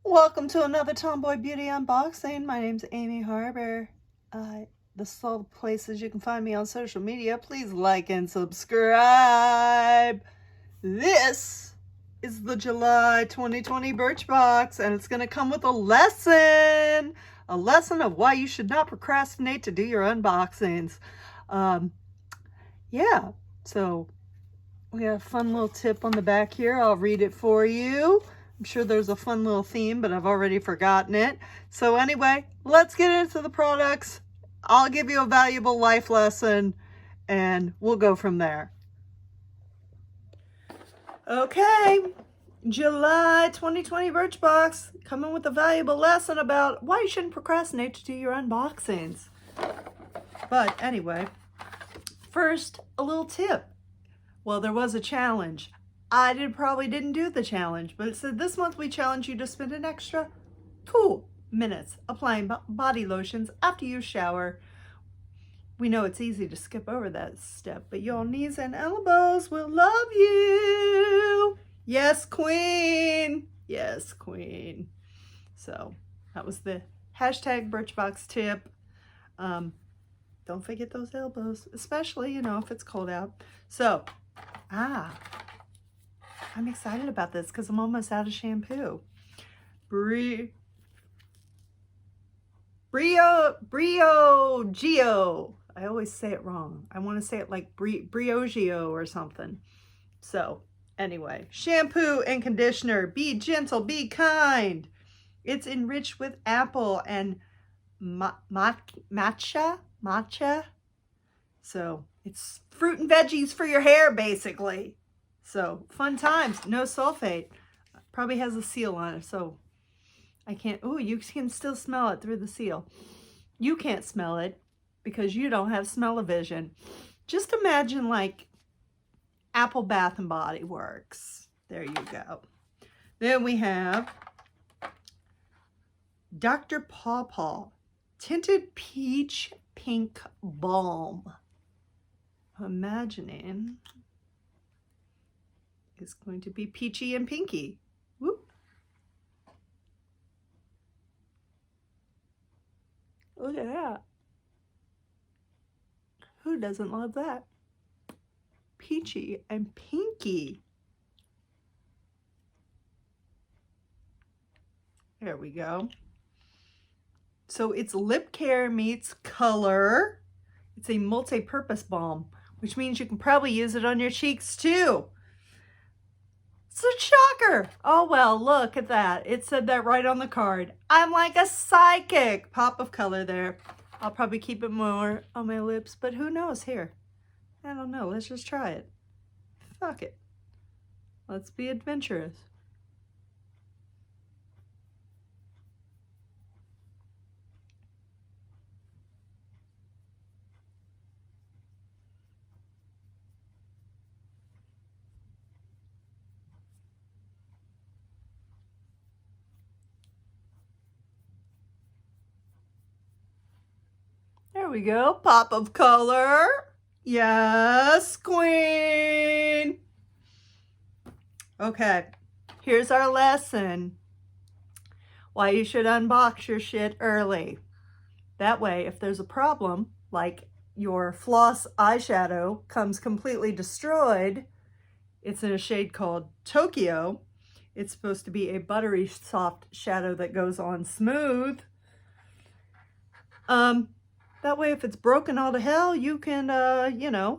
Welcome to another Tomboy Beauty unboxing. My name's Amy Harber. This is all the places you can find me on social media. Please like and subscribe. This is the July 2020 Birchbox, and it's going to come with a lesson of why you should not procrastinate to do your unboxings. Yeah, so we got a fun little tip on the back here. I'll read it for you. I'm sure there's a fun little theme, but I've already forgotten it. So anyway, let's get into the products. I'll give you a valuable life lesson, and we'll go from there. Okay, July 2020 Birchbox, coming with a valuable lesson about why you shouldn't procrastinate to do your unboxings. But anyway, first, a little tip. Well, there was a challenge. I probably didn't do the challenge, but it said this month we challenge you to spend an extra 2 minutes applying body lotions after you shower. We know it's easy to skip over that step, but your knees and elbows will love you. Yes, queen. Yes, queen. So that was the hashtag Birchbox tip. Don't forget those elbows, especially, if it's cold out. So, I'm excited about this because I'm almost out of shampoo. Briogeo. I always say it wrong. I want to say it like Briogeo or something. So anyway, shampoo and conditioner. Be gentle, be kind. It's enriched with apple and matcha. So it's fruit and veggies for your hair, basically. So fun times. No sulfate. Probably has a seal on it, so I can't. Oh, you can still smell it through the seal. You can't smell it because you don't have smell-o-vision. Just imagine like Apple Bath and Body Works. There you go. Then we have Dr. Pawpaw Tinted Peach Pink Balm. Imagining it's going to be peachy and pinky. Whoop. Look at that. Who doesn't love that? Peachy and pinky. There we go. So it's lip care meets color. It's a multi-purpose balm, which means you can probably use it on your cheeks too. It's a shocker. Oh, well, look at that. It said that right on the card. I'm like a psychic. Pop of color there. I'll probably keep it more on my lips, but who knows here? I don't know. Let's just try it. Fuck it. Let's be adventurous. There we go. Pop of color. Yes, queen. Okay, here's our lesson. Why you should unbox your shit early. That way, if there's a problem, like your floss eyeshadow comes completely destroyed, it's in a shade called Tokyo. It's supposed to be a buttery soft shadow that goes on smooth. That way, if it's broken all to hell, you can,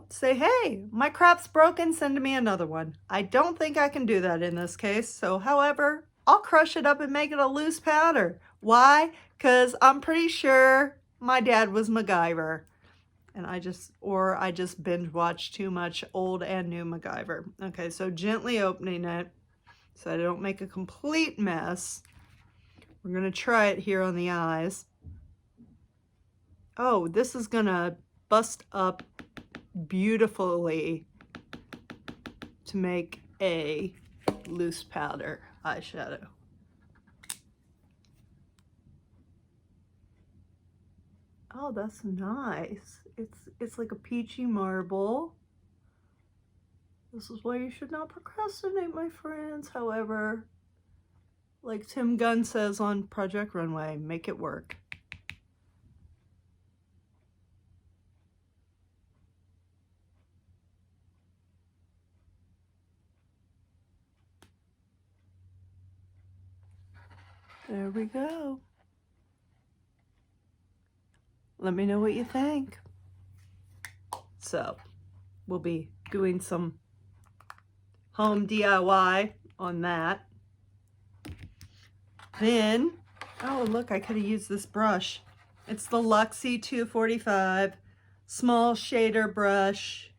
say, hey, my crap's broken, send me another one. I don't think I can do that in this case. So, however, I'll crush it up and make it a loose powder. Why? Because I'm pretty sure my dad was MacGyver. And I just binge watched too much old and new MacGyver. Okay, so gently opening it so I don't make a complete mess. We're going to try it here on the eyes. Oh, this is gonna bust up beautifully to make a loose powder eyeshadow. Oh, that's nice. It's like a peachy marble. This is why you should not procrastinate, my friends. However, Like Tim Gunn says on Project Runway, make it work. There we go. Let me know what you think. So, we'll be doing some home DIY on that. Then, oh look, I could have used this brush. It's the Luxie 245 small shader brush.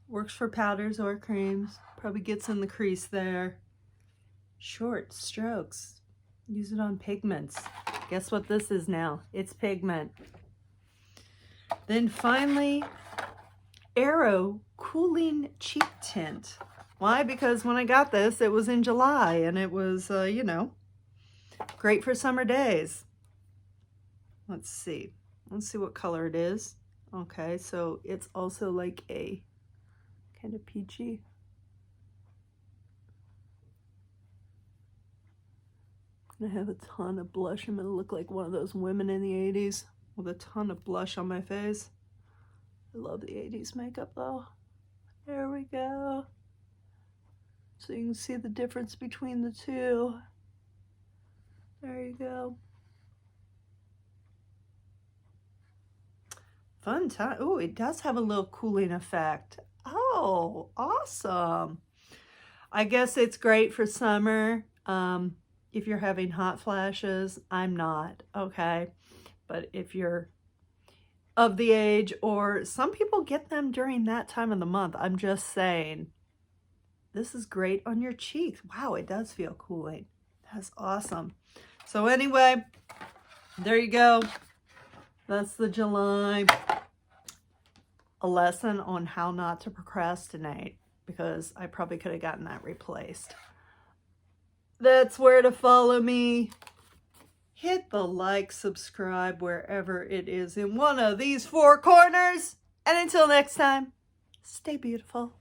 Works for powders or creams. Probably gets in the crease there. Short strokes. Use it on pigments. Guess what this is now? It's pigment. Then finally, Aero Cooling Cheek Tint. Why? Because when I got this, it was in July, and it was, you know, great for summer days. Let's see. Let's see what color it is. Okay, so it's also like a kind of peachy. I have a ton of blush. I'm gonna look like one of those women in the 80s with a ton of blush on my face. I love the 80s makeup though. There we go. So you can see the difference between the two. There you go. Fun time. Oh, it does have a little cooling effect. Oh, awesome. I guess it's great for summer. If you're having hot flashes, I'm not, okay? But if you're of the age, or some people get them during that time of the month, I'm just saying, this is great on your cheeks. Wow, it does feel cooling. That's awesome. So anyway, there you go. That's the July. A lesson on how not to procrastinate, because I probably could have gotten that replaced. That's where to follow me. Hit the like, subscribe wherever it is in one of these four corners. And until next time, stay beautiful.